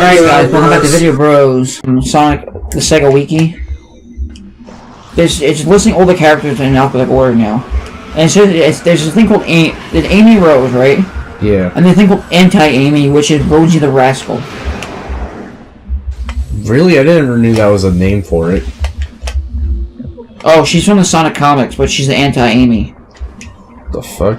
Alright guys, welcome back to Vidya Bros. Sonic, the Sega Wiki. It's listing all the characters in alphabetical order now. And there's a thing called Amy Rose, right? Yeah. And there's a thing called Anti-Amy, which is Rosie the Rascal. Really? I never knew that was a name for it. Oh, she's from the Sonic comics, but she's the Anti-Amy. The fuck?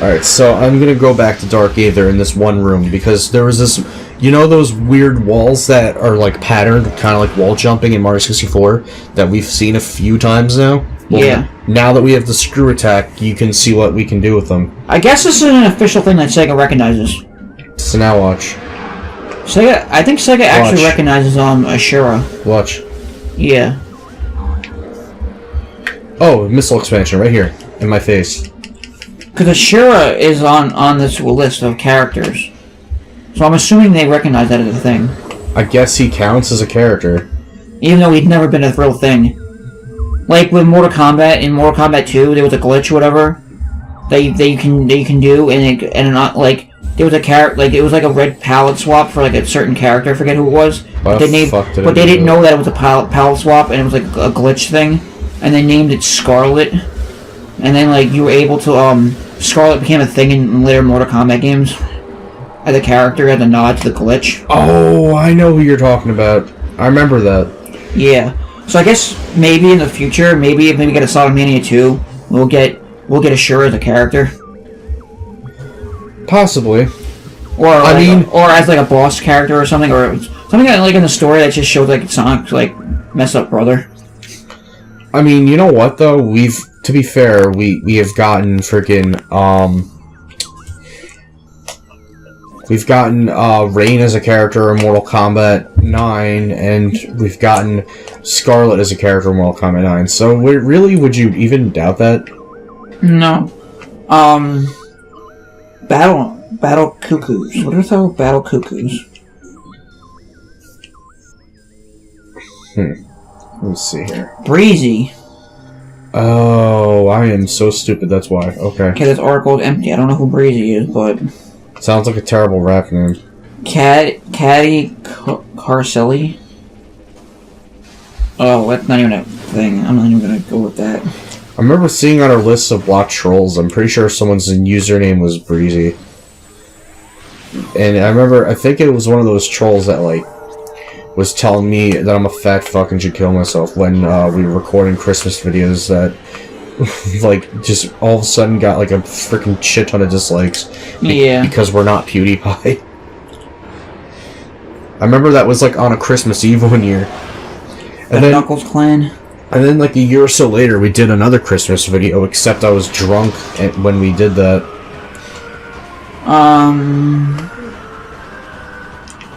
Alright, so I'm gonna go back to Dark Aether in this one room, because there was this... You know those weird walls that are, like, patterned, kind of like wall jumping in Mario 64, that we've seen a few times now? Well, yeah. Now that we have the screw attack, you can see what we can do with them. I guess this is an official thing that Sega recognizes. So now watch. I think Sega actually recognizes, Ashura. Watch. Yeah. Oh, missile expansion, right here, in my face. Because Ashura is on this list of characters. So I'm assuming they recognize that as a thing. I guess he counts as a character. Even though he'd never been a real thing. Like with Mortal Kombat, in Mortal Kombat 2, there was a glitch or whatever that you can do, and there was a character, like it was like a red palette swap for like a certain character, I forget who it was. But they didn't know that it was a palette swap, and it was like a glitch thing, and they named it Scarlet. And then like you were able to Scarlet became a thing in later Mortal Kombat games. As a character, as a nod to the glitch. Oh, I know who you're talking about. I remember that. Yeah. So I guess maybe in the future, maybe if we get a Sonic Mania 2, we'll get Ashura as a character. Possibly. Or or as like a boss character or something, or something like in the story that just shows like Sonic's like messed up brother. I mean, you know what though? To be fair, we have gotten freaking we've gotten Rain as a character in Mortal Kombat 9, and we've gotten Scarlet as a character in Mortal Kombat 9. So, really, would you even doubt that? No. Battle Cuckoos. What are those Battle Cuckoos? Let's see here. Breezy. Oh, I am so stupid, that's why. Okay. Okay, this article is empty. I don't know who Breezy is, but... Sounds like a terrible rap name. Caddy Carcelli? Oh, that's not even a thing. I'm not even gonna go with that. I remember seeing on our list of blocked trolls, I'm pretty sure someone's username was Breezy. And I think it was one of those trolls that, like, was telling me that I'm a fat fuck and should kill myself when we were recording Christmas videos that... like, just all of a sudden got, like, a freaking shit ton of dislikes. Yeah. Because we're not PewDiePie. I remember that was, like, on a Christmas Eve one year. And then Knuckles Clan. And then, like, a year or so later, we did another Christmas video, except I was drunk when we did that.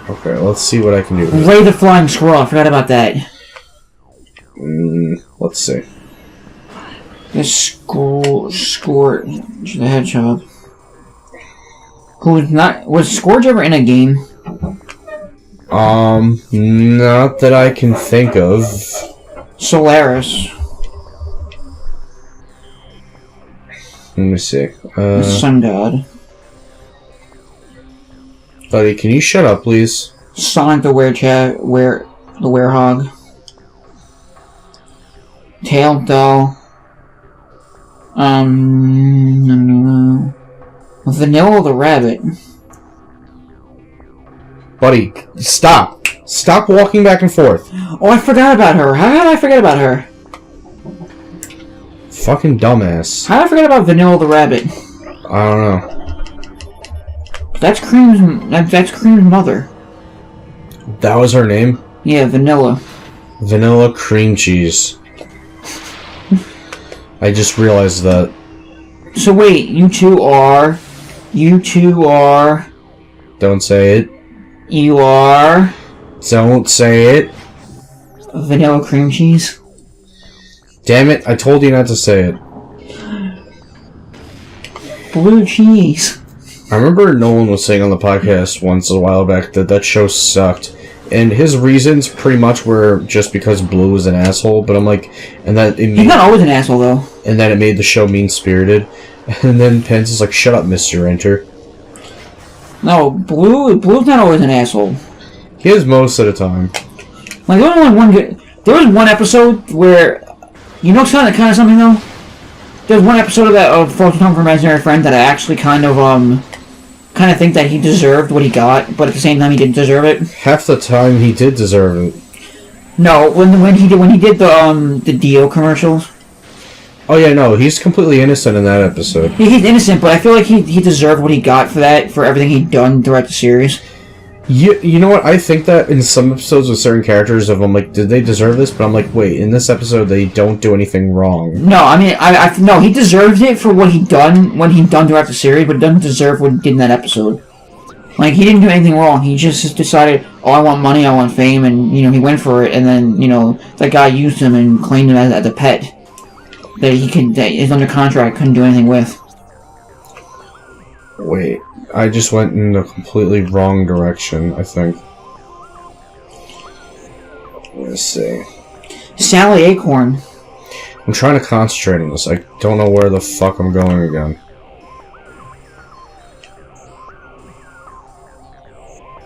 Okay, let's see what I can do. Ray the Flying Squirrel, I forgot about that. Let's see. The Scourge the Hedgehog. Was Scourge ever in a game? Not that I can think of. Solaris. Let me see. The Sun God. Buddy, can you shut up, please? Sonic the Werehog. Tail Doll. Vanilla the Rabbit. Buddy, stop! Stop walking back and forth. Oh, I forgot about her. How did I forget about her? Fucking dumbass. How did I forget about Vanilla the Rabbit? I don't know. That's Cream's mother. That was her name? Yeah, Vanilla. Vanilla cream cheese. I just realized that. So wait, you two are... Don't say it. You are... Don't say it. Vanilla cream cheese? Damn it, I told you not to say it. Blue cheese. I remember Nolan was saying on the podcast once a while back that show sucked. And his reasons pretty much were just because Blue was an asshole, but I'm like... and that it made, he's not always an asshole, though. And that it made the show mean-spirited. And then Pence is like, shut up, Mr. Enter. No, Blue's not always an asshole. He is most of the time. Like, there was only one good... There was one episode where... You know kind of something, though? There's one episode of that of Frozen Home for Imaginary Friend that I actually kind of think that he deserved what he got, but at the same time he didn't deserve it. Half the time he did deserve it. No, when he did the Dio commercials. Oh yeah, no, he's completely innocent in that episode. He's innocent, but I feel like he deserved what he got for that, for everything he'd done throughout the series. You know what? I think that in some episodes with certain characters, I'm like, did they deserve this? But I'm like, wait, in this episode they don't do anything wrong. No, I mean, no, he deserved it for what he'd done throughout the series, but he doesn't deserve what he did in that episode. Like, he didn't do anything wrong. He just decided, oh, I want money, I want fame, and he went for it. And then that guy used him and claimed him as a pet that is under contract, couldn't do anything with. Wait. I just went in the completely wrong direction, I think. Let's see. Sally Acorn. I'm trying to concentrate on this. I don't know where the fuck I'm going again.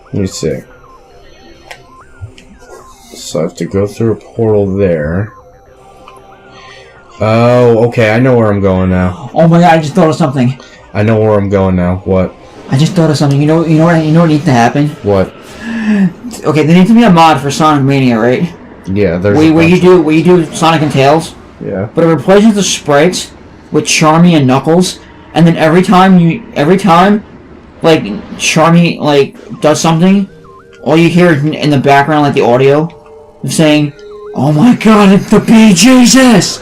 Let me see. So I have to go through a portal there. Oh, okay, I know where I'm going now. Oh my god, I just thought of something. I know where I'm going now. What? I just thought of something. You know what needs to happen? What? Okay, there needs to be a mod for Sonic Mania, right? Yeah, there's where you do Sonic and Tails. Yeah. But it replaces the sprites with Charmy and Knuckles, and then every time like Charmy like does something, all you hear in the background, like the audio, is saying, "Oh my god, it's the BJ's!"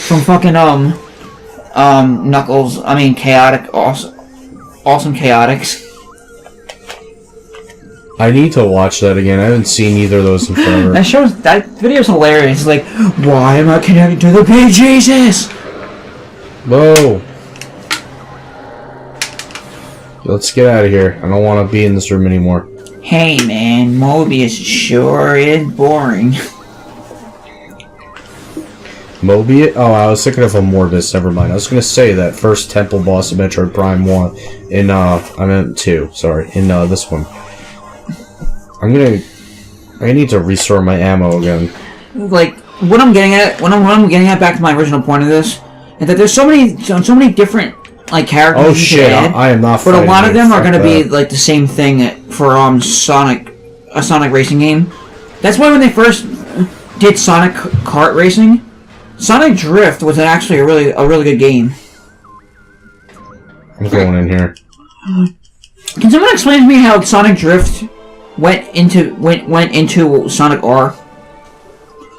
From fucking Knuckles. I mean, awesome Chaotix. I need to watch that again. I haven't seen either of those in forever. That video's hilarious. It's like, why am I connected to the BJ's? Whoa. Let's get out of here. I don't want to be in this room anymore. Hey man, Mobius sure is boring. Mobius? Oh, I was thinking of a Morbus. Never mind. I was going to say that first temple boss of Metroid Prime 1 in, I meant 2, sorry, in, this one. I need to restore my ammo again. Like, what I'm getting at, back to my original point of this, is that there's so many different, like, characters. Oh shit, I am not but a lot of them are going to be, that. like, the same thing for, a Sonic racing game. That's why when they first did Sonic Kart Racing, Sonic Drift was actually a really good game. I'm going in here. Can someone explain to me how Sonic Drift went into Sonic R?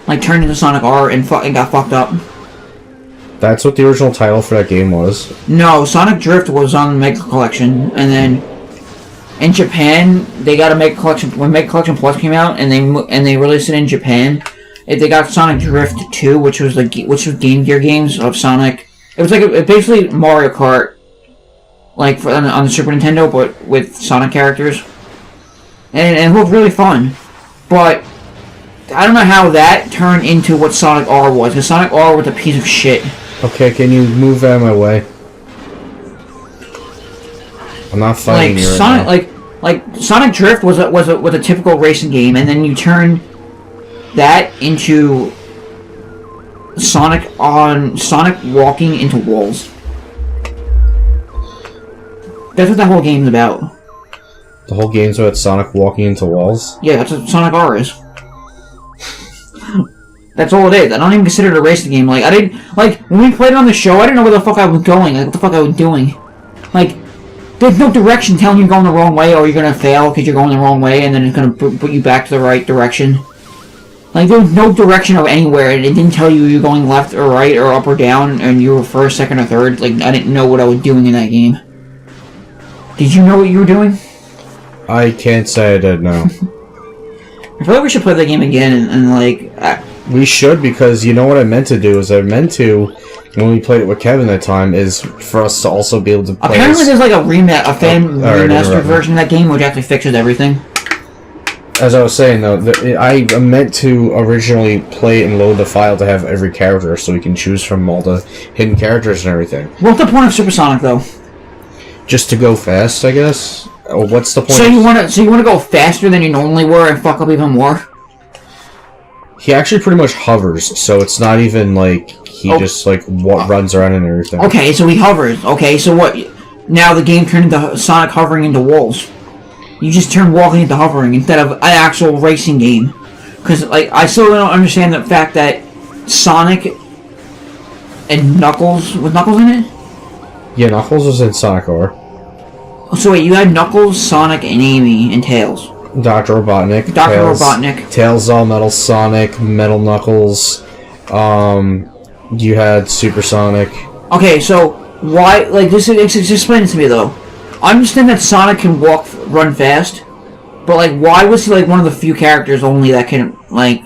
Like turned into Sonic R and got fucked up. That's what the original title for that game was. No, Sonic Drift was on the Mega Collection, and then in Japan they got a Mega Collection when Mega Collection Plus came out, and they released it in Japan. They got Sonic Drift 2, which was Game Gear games of Sonic. It was like basically Mario Kart, like on the Super Nintendo, but with Sonic characters, and it looked really fun. But I don't know how that turned into what Sonic R was, because Sonic R was a piece of shit. Okay, can you move out of my way? I'm not fighting you right now. Like Sonic Drift was a typical racing game, and then you turn that into Sonic walking into walls. That's what the whole game's about. The whole game's about Sonic walking into walls? Yeah, that's what Sonic R is. That's all it is. I don't even consider it a racing game. Like, I didn't... Like, when we played it on the show, I didn't know where the fuck I was going. Like, what the fuck I was doing. Like, there's no direction telling you you're going the wrong way, or you're gonna fail because you're going the wrong way, and then it's gonna put you back to the right direction. Like, there was no direction of anywhere, and it didn't tell you you're going left or right or up or down, and you were first, second, or third. Like, I didn't know what I was doing in that game. Did you know what you were doing? I can't say I did, no. I feel like we should play that game again, and like... We should, because you know what I meant to do, is I meant to, when we played it with Kevin that time, is for us to also be able to play... Apparently there's like a remastered version of that game, which actually fixes everything. As I was saying, though, I meant to originally play and load the file to have every character, so we can choose from all the hidden characters and everything. What's the point of Supersonic, though? just to go fast, I guess. Oh, what's the point? So you wanna go faster than you normally were and fuck up even more? He actually pretty much hovers, so it's not even like he just like runs around and everything. Okay, so he hovers. Okay, so what? Now the game turned into Sonic hovering into walls. You just turn walking into hovering instead of an actual racing game. Because like I still don't understand the fact that Sonic and Knuckles was Knuckles in it? Yeah, Knuckles was in Sonic R. So wait, you had Knuckles, Sonic, and Amy, and Tails. Dr. Robotnik. Robotnik. Tails all Metal Sonic, Metal Knuckles. You had Super Sonic. Okay, so why? Like this? Explain it to me though. I understand that Sonic can run fast, but like, why was he like one of the few characters only that can like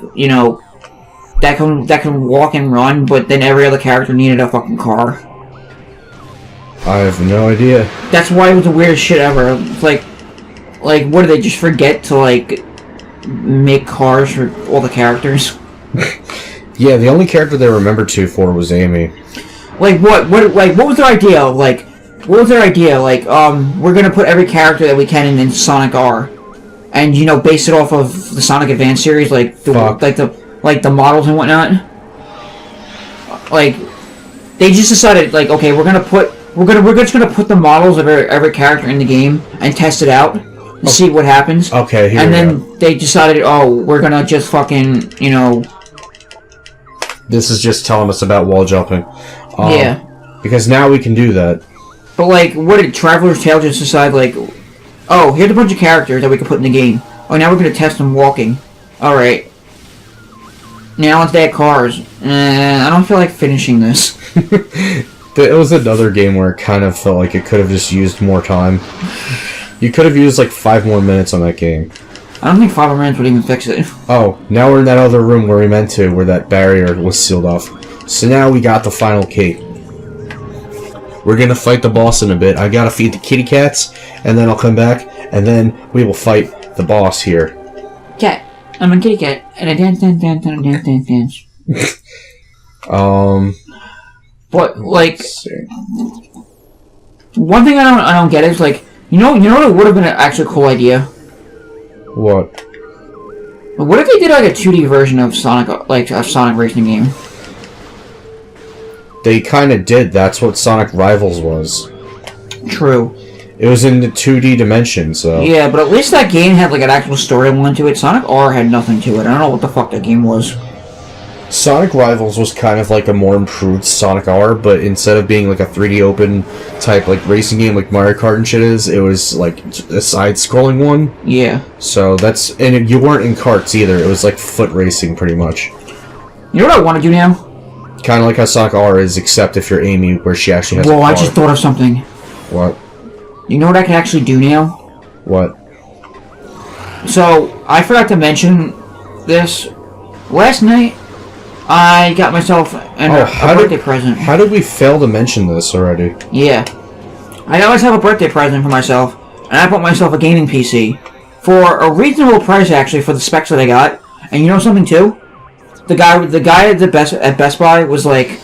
that can walk and run, but then every other character needed a fucking car? I have no idea. That's why it was the weirdest shit ever. It's like, what did they just forget to like make cars for all the characters? Yeah, the only character they remembered for was Amy. Like what was their idea? Like, what was their idea? Like, we're gonna put every character that we can in Sonic R, and base it off of the Sonic Advance series, like the the models and whatnot. Like, they just decided, like, okay, we're just gonna put the models of every character in the game and test it out and see what happens. Okay, here and we then go. They decided, oh, we're gonna just fucking This is just telling us about wall jumping. Yeah. Because now we can do that. But like, what did Traveler's Tale just decide? Like, oh, here's a bunch of characters that we can put in the game. Oh, now we're gonna test them walking. All right. Now let's add cars. I don't feel like finishing this. It was another game where it kind of felt like it could have just used more time. You could have used like 5 more minutes on that game. I don't think 5 more minutes would even fix it. Oh, now we're in that other room where we meant to, where that barrier was sealed off. So now we got the final cape. We're gonna fight the boss in a bit. I gotta feed the kitty cats, and then I'll come back, and then we will fight the boss here. Cat. I'm a kitty cat, and I dance. But like, one thing I don't get is like, you know what would have been an actually cool idea. What? What if they did like a 2D version of Sonic, like a Sonic racing game? They kind of did. That's what Sonic Rivals was. True. It was in the 2D dimension, so... Yeah, but at least that game had like an actual storyline to it. Sonic R had nothing to it. I don't know what the fuck that game was. Sonic Rivals was kind of like a more improved Sonic R, but instead of being like a 3D open type like racing game like Mario Kart and shit is, it was like a side-scrolling one. Yeah. So that's... And you weren't in karts either. It was like foot racing, pretty much. You know what I want to do now? Kind of like how Sonic R is, except if you're Amy, where she actually has a car. I just thought of something. What? You know what I can actually do now? What? So, I forgot to mention this. Last night, I got myself a birthday present. How did we fail to mention this already? Yeah. I got myself a birthday present for myself, and I bought myself a gaming PC. For a reasonable price, actually, for the specs that I got. And you know something, too? The guy at Best Buy was like,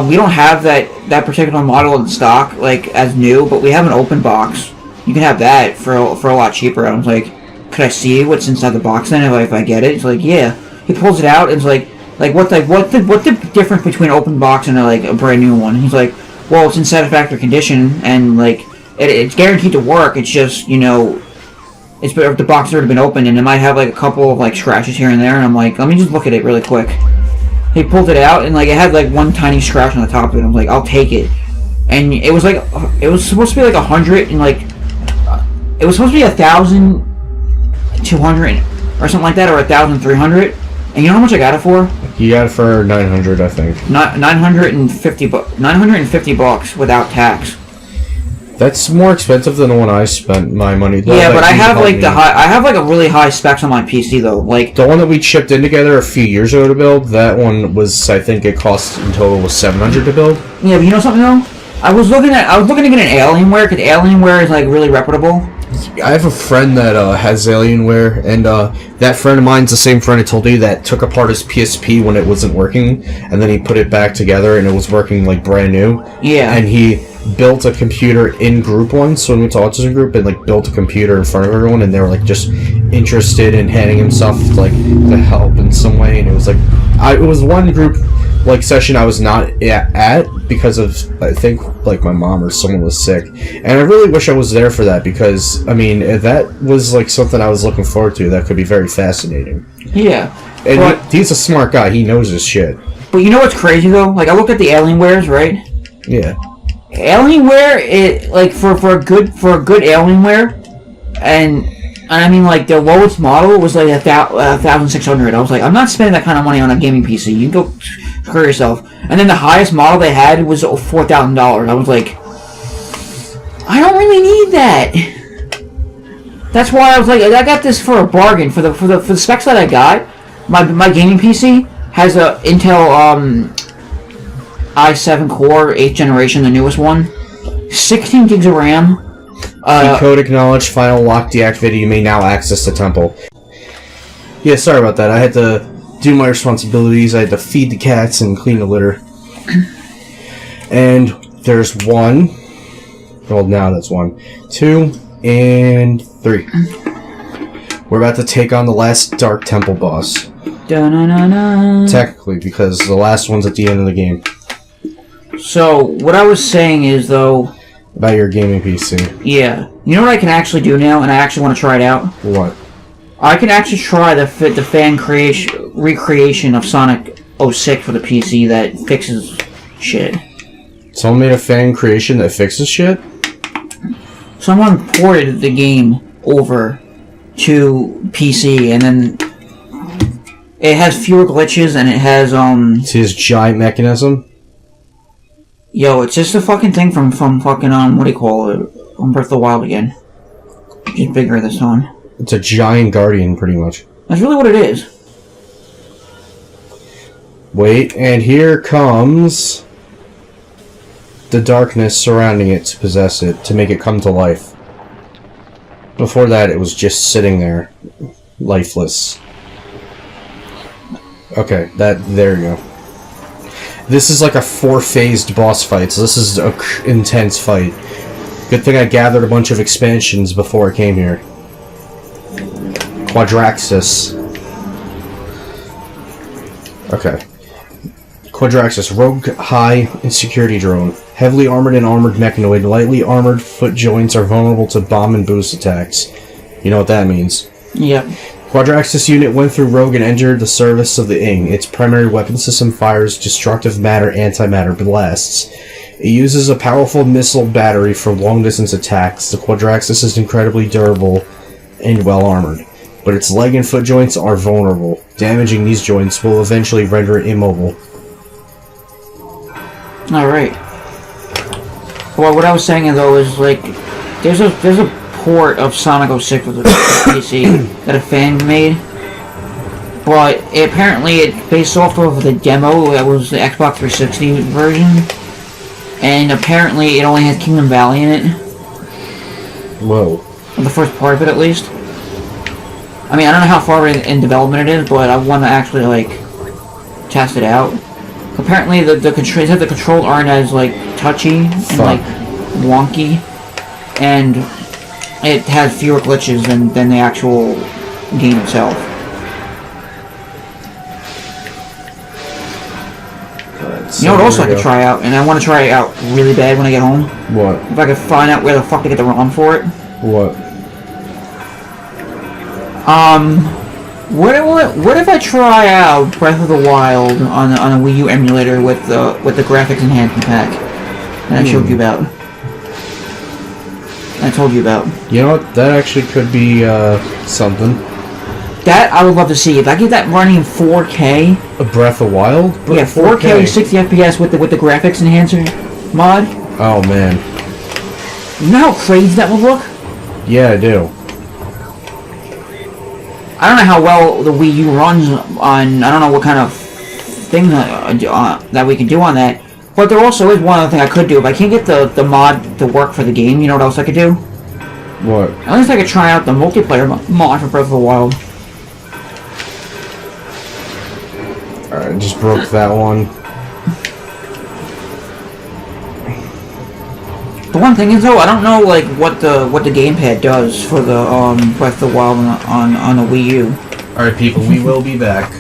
we don't have that particular model in stock, like, as new, but we have an open box. You can have that for a lot cheaper. I was like, could I see what's inside the box then if I get it? It's like, yeah. He pulls it out and it's like what the difference between an open box and a brand new one? He's like, well, it's in satisfactory condition and like it's guaranteed to work. It's just it's the box has already been opened and it might have like a couple of like scratches here and there. And I'm like, let me just look at it really quick. He pulled it out and like it had like one tiny scratch on the top of it. I'm like, I'll take it. And it was supposed to be like 100 and like it was supposed to be 1,200 or something like that, or 1,300. And you know how much I got it for? You got it for 900, I think. Not 950 bucks without tax. That's more expensive than the one I spent my money. Yeah, but I have like I have like a really high specs on my PC though. Like the one that we chipped in together a few years ago to build. That one was, I think, it cost in total was 700 to build. Yeah, but you know something though? I was looking to get an Alienware because Alienware is like really reputable. I have a friend that has Alienware, and that friend of mine's the same friend I told you that took apart his PSP when it wasn't working, and then he put it back together and it was working like brand new. Yeah. And he built a computer in group once when we went to autism group, and like built a computer in front of everyone, and they were like just interested in handing him stuff like to help in some way, and it was like it was one group like session I was not at because of I think like my mom or someone was sick, and I really wish I was there for that because I mean that was like something I was looking forward to that could be very fascinating. Yeah. And he's a smart guy, he knows his shit. But you know what's crazy though? Like I looked at the Alienwares, right? Yeah. Alienware, it like for a good Alienware, and I mean like the lowest model was like 1,600. I was like, I'm not spending that kind of money on a gaming PC. You go screw yourself. And then the highest model they had was $4,000. I was like, I don't really need that. That's why I was like, I got this for a bargain for the specs that I got. My gaming PC has a Intel i7 core 8th generation, the newest one, 16 gigs of RAM. Code acknowledged, final lock deactivated, you may now access the temple. Yeah, sorry about that. I had to do my responsibilities. I had to feed the cats and clean the litter. And there's one. Well, now that's 1, 2, and 3. We're about to take on the last Dark Temple boss. Da-na-na-na. Technically, because the last one's at the end of the game. So, what I was saying is, though... About your gaming PC. Yeah. You know what I can actually do now, and I actually want to try it out? What? I can actually try the fan recreation of Sonic 06 for the PC that fixes shit. Someone made a fan creation that fixes shit? Someone ported the game over to PC, and then it has fewer glitches, and it has, It's his giant mechanism? Yo, it's just a fucking thing from fucking, what do you call it? From Breath of the Wild again. Just bigger this time. It's a giant guardian, pretty much. That's really what it is. Wait, and here comes the darkness surrounding it to possess it, to make it come to life. Before that, it was just sitting there, lifeless. Okay, there you go. This is like a 4-phased boss fight, so this is an intense fight. Good thing I gathered a bunch of expansions before I came here. Quadraxis. Okay. Quadraxis, rogue high and security drone. Heavily armored and armored mechanoid. Lightly armored foot joints are vulnerable to bomb and boost attacks. You know what that means. Yep. Quadraxis unit went through Rogue and entered the service of the Ing. Its primary weapon system fires destructive matter antimatter blasts. It uses a powerful missile battery for long-distance attacks. The Quadraxis is incredibly durable and well-armored, but its leg and foot joints are vulnerable. Damaging these joints will eventually render it immobile. Alright. Well, what I was saying, though, is, like, there's a port of Sonic 06 with the PC that a fan made, but apparently it's based off of the demo that was the Xbox 360 version, and apparently it only has Kingdom Valley in it. Whoa. The first part of it, at least. I mean, I don't know how far in development it is, but I want to actually, like, test it out. Apparently the controls aren't as, like, touchy and, like, wonky, and it has fewer glitches than the actual game itself. You know what else I could try out, and I want to try it out really bad when I get home? What? If I could find out where the fuck to get the ROM for it. What? What if I try out Breath of the Wild on a Wii U emulator with the graphics enhancement pack that I showed you about? I told you about. You know what? That actually could be something. That I would love to see. If I get that running in 4K. A Breath of Wild? Yeah, 4K 60 FPS with the graphics enhancer mod. Oh man. You know how crazy that would look? Yeah, I do. I don't know how well the Wii U runs on. I don't know what kind of thing that we can do on that. But there also is one other thing I could do. If I can't get the mod to work for the game, you know what else I could do? What? At least I could try out the multiplayer mod for Breath of the Wild. Alright, just broke that one. The one thing is though, I don't know like what the gamepad does for the Breath of the Wild on the Wii U. Alright people, we will be back.